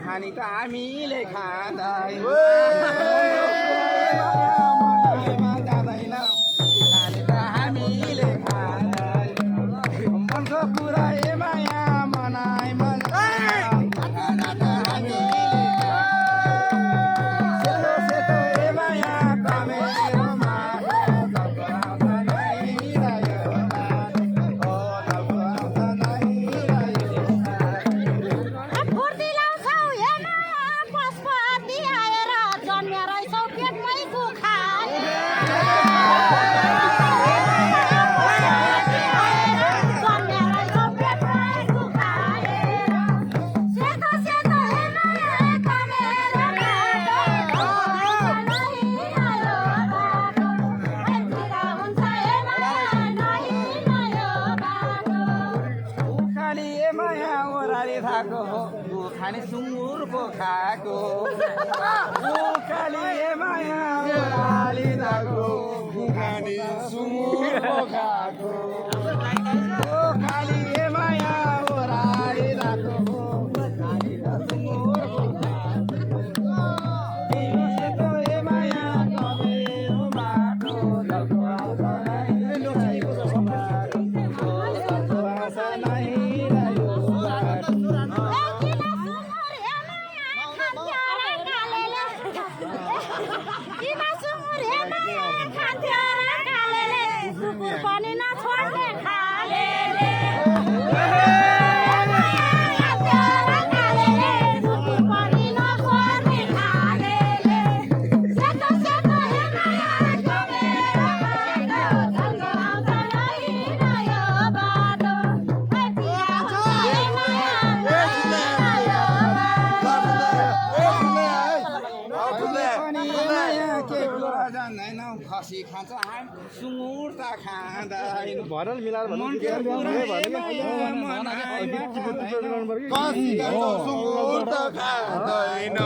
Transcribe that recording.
खानी त हामीले खाँदैन जाँदैन खानी त हामीले खाँदैन मनको कुरा ए माया मनाइ खाना त हामीले सेतो सेतो ए माया कमेरोमा खाने सुँगुर पो खाएको उखाली माया ओराली धाको खाने सुँगुर पो खाएको उखाली माया ओराली धाको सुँगुर पो खाएको माया कमेरो बाटो पनि नछोड्ने खालेले पनि नछोड्ने खालेले सेतो सेतो हेमाया कमेरो बाटो आउँछ नयो बाटो खसी खान्छ सुँगुर त खाँदैन भरल मिलाएर सुँगुर त खाँदैन